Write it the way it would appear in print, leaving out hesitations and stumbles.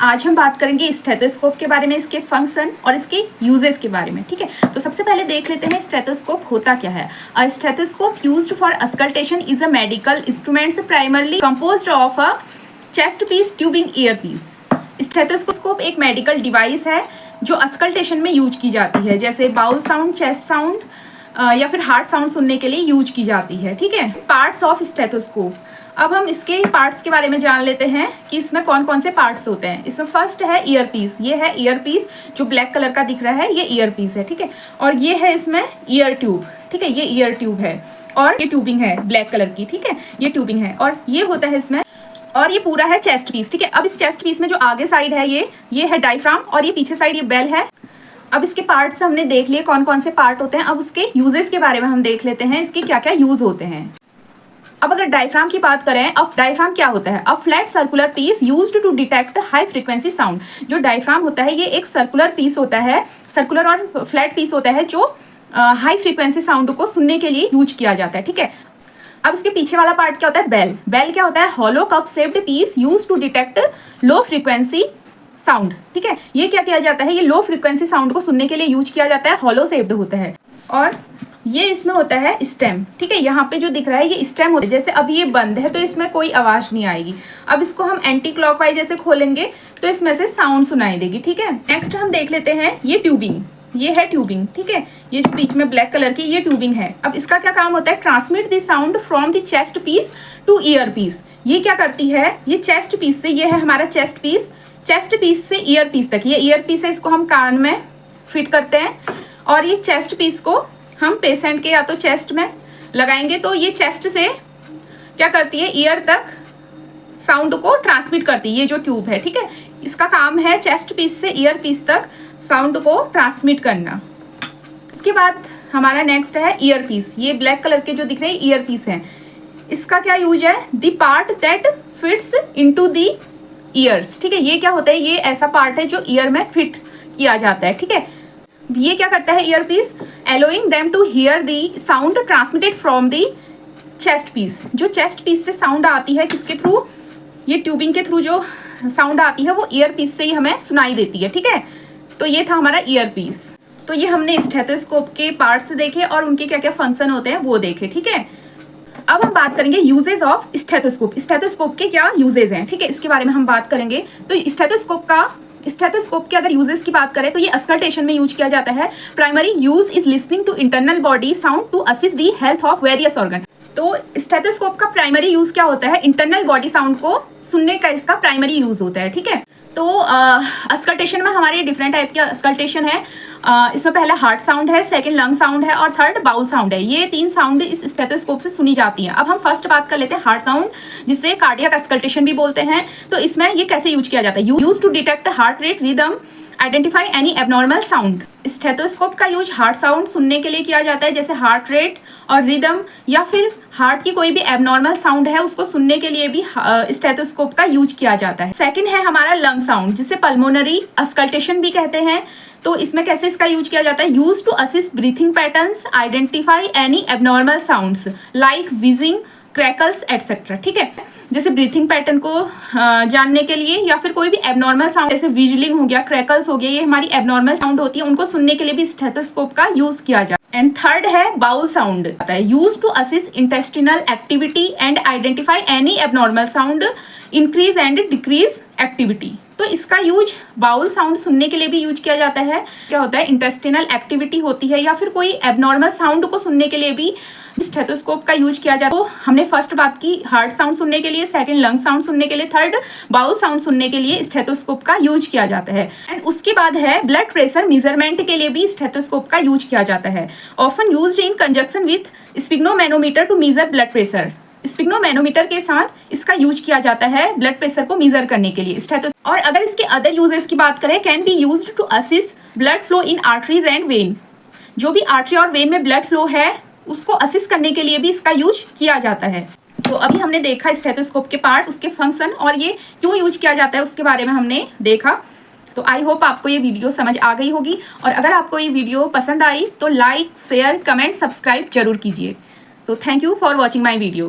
आज हम बात करेंगे स्टेथोस्कोप के बारे में, इसके फंक्शन और इसके यूजेस के बारे में। ठीक है, तो सबसे पहले देख लेते हैं स्टेथोस्कोप होता क्या है। A stethoscope used for auscultation is a medical instrument primarily composed of a chest piece tubing ear piece. Stethoscope एक मेडिकल डिवाइस है जो अस्कल्टेशन में यूज की जाती है, जैसे बाउल साउंड, चेस्ट साउंड या फिर हार्ट साउंड सुनने के लिए यूज की जाती है। ठीक है, पार्ट्स ऑफ स्टेथोस्कोप। अब हम इसके पार्ट्स के बारे में जान लेते हैं कि इसमें कौन कौन से पार्ट्स होते हैं। इसमें फर्स्ट है ईयर पीस। ये है ईयर पीस जो ब्लैक कलर का दिख रहा है, ये ईयर पीस है। ठीक है, और ये है इसमें ईयर ट्यूब। ठीक है, ये ईयर ट्यूब है और ये ट्यूबिंग है ब्लैक कलर की। ठीक है, ये ट्यूबिंग है और ये होता है इसमें, और ये पूरा है चेस्ट पीस। ठीक है, अब इस चेस्ट पीस में जो आगे साइड है ये है डायफ्राम और ये पीछे साइड ये बेल है। अब इसके पार्ट्स हमने देख लिए कौन कौन से पार्ट होते हैं। अब उसके यूजेस के बारे में हम देख लेते हैं, इसके क्या क्या यूज होते हैं। अब अगर डायफ्राम की बात करें, अब डायफ्राम क्या होता है? A flat circular piece used to detect high frequency sound. जो डायफ्राम होता है ये एक सर्कुलर पीस होता है, सर्कुलर और फ्लैट पीस होता है जो हाई फ्रीक्वेंसी साउंड को सुनने के लिए यूज किया जाता है। ठीक है, अब इसके पीछे वाला पार्ट क्या होता है? बेल। बेल क्या होता है? Hollow cup shaped piece used to detect low frequency sound. ठीक है, ये क्या किया जाता है? ये लो फ्रीक्वेंसी साउंड को सुनने के लिए यूज किया जाता है, हॉलो शेप्ड होता है। और ये इसमें होता है स्टेम। ठीक है, यहाँ पे जो दिख रहा है ये स्टेम होता है। जैसे अब ये बंद है तो इसमें कोई आवाज नहीं आएगी। अब इसको हम एंटी क्लॉकवाइज जैसे खोलेंगे तो इसमें से साउंड सुनाई देगी। ठीक है, नेक्स्ट हम देख लेते हैं ये ट्यूबिंग। ये है ट्यूबिंग। ठीक है, ये जो बीच में ब्लैक कलर की ये ट्यूबिंग है। अब इसका क्या काम होता है? Transmit the sound from the chest piece to ear piece. ये क्या करती है? ये चेस्ट पीस से, ये है हमारा चेस्ट पीस, चेस्ट पीस से ईयर पीस तक। ये ईयर पीस है, इसको हम कान में फिट करते हैं और ये चेस्ट पीस को हम पेशेंट के या तो चेस्ट में लगाएंगे तो ये चेस्ट से क्या करती है? ईयर तक साउंड को ट्रांसमिट करती है, ये जो ट्यूब है। ठीक है, इसका काम है चेस्ट पीस से ईयर पीस तक साउंड को ट्रांसमिट करना। इसके बाद हमारा नेक्स्ट है ईयर पीस। ये ब्लैक कलर के जो दिख रहे हैं ईयर पीस हैं। इसका क्या यूज है? The part that fits into the years. ठीक है, ये क्या होता है? ये ऐसा पार्ट है जो ईयर में फिट किया जाता है। ठीक है, ये क्या करता है ear piece? Allowing them to hear the sound transmitted from the chest piece. जो चेस्ट पीस से साउंड आती है किसके थ्रू? ये ट्यूबिंग के थ्रू जो साउंड आती है वो ईयर पीस से ही हमें सुनाई देती है। ठीक है, तो ये था हमारा ईयर पीस। तो ये हमने स्टेथोस्कोप के पार्ट्स देखे और उनके क्या क्या फंक्शन होते हैं वो देखे। ठीक है, अब हम बात करेंगे यूजेज ऑफ स्टेथोस्कोप। स्टेथोस्कोप के क्या यूजेज हैं? ठीक है, इसके बारे में हम बात करेंगे। तो स्टेथोस्कोप के अगर यूजेस की बात करें तो ये अस्कल्टेशन में यूज किया जाता है। Primary use is listening to internal body sound to assist the health of various organ. तो स्टेथोस्कोप का प्राइमरी यूज क्या होता है? इंटरनल बॉडी साउंड को सुनने का इसका प्राइमरी यूज होता है। ठीक है, तो अस्कल्टेशन में हमारे डिफरेंट टाइप के अस्कल्टेशन है। इसमें पहला हार्ट साउंड है, सेकंड लंग साउंड है और थर्ड बाउल साउंड है। ये तीन साउंड इस स्टेथोस्कोप से सुनी जाती हैं। अब हम फर्स्ट बात कर लेते हैं हार्ट साउंड, जिसे कार्डियक अस्कल्टेशन भी बोलते हैं। तो इसमें ये कैसे यूज किया जाता है? Use to detect heart rate, rhythm, identify any abnormal sound. Stethoscope का यूज हार्ट साउंड सुनने के लिए किया जाता है, जैसे हार्ट रेट और रिदम, या फिर हार्ट की कोई भी एबनॉर्मल साउंड है उसको सुनने के लिए भी स्टेथोस्कोप का यूज किया जाता है। सेकंड है हमारा लंग साउंड, जिसे पल्मोनरी अस्कल्टेशन भी कहते हैं। तो इसमें कैसे इसका यूज किया जाता है? Use to assist breathing patterns, identify any abnormal sounds like wheezing, crackles etcetera. ठीक है, जैसे ब्रीथिंग पैटर्न को जानने के लिए या फिर कोई भी एबनॉर्मल साउंड जैसे विजलिंग हो गया, क्रैकल्स हो गया, ये हमारी एबनॉर्मल साउंड होती है, उनको सुनने के लिए भी स्टेथोस्कोप का यूज किया जाता है। एंड थर्ड है bowel sound, use to assist intestinal activity and identify any abnormal sound, increase and decrease activity. तो इसका यूज बाउल साउंड सुनने के लिए भी यूज किया जाता है। क्या होता है? इंटेस्टिनल एक्टिविटी होती है या फिर कोई एबनॉर्मल साउंड को सुनने के लिए भी स्टेथोस्कोप का यूज किया जाता है। तो हमने फर्स्ट बात की हार्ट साउंड सुनने के लिए, सेकंड लंग साउंड सुनने के लिए, थर्ड बाउल साउंड सुनने के लिए स्टेथोस्कोप का यूज किया जाता है। एंड उसके बाद है ब्लड प्रेशर मेजरमेंट के लिए भी स्टेथोस्कोप का यूज किया जाता है। Often used in conjunction with sphygmomanometer to measure blood pressure. Sphygmomanometer के साथ इसका यूज किया जाता है ब्लड प्रेशर को मेजर करने के लिए स्टेथोस्कोप। और अगर इसके अदर यूजेस की बात करें, can be used to assist blood flow in arteries and vein. जो भी आर्टरी और वेन में ब्लड फ्लो है उसको असिस्ट करने के लिए भी इसका यूज किया जाता है। तो अभी हमने देखा स्टेथोस्कोप के पार्ट, उसके फंक्शन और ये क्यों यूज किया जाता है उसके बारे में हमने देखा। तो आई होप आपको ये वीडियो समझ आ गई होगी, और अगर आपको ये वीडियो पसंद आई तो लाइक, शेयर, कमेंट, सब्सक्राइब जरूर कीजिए। So thank you for watching my video.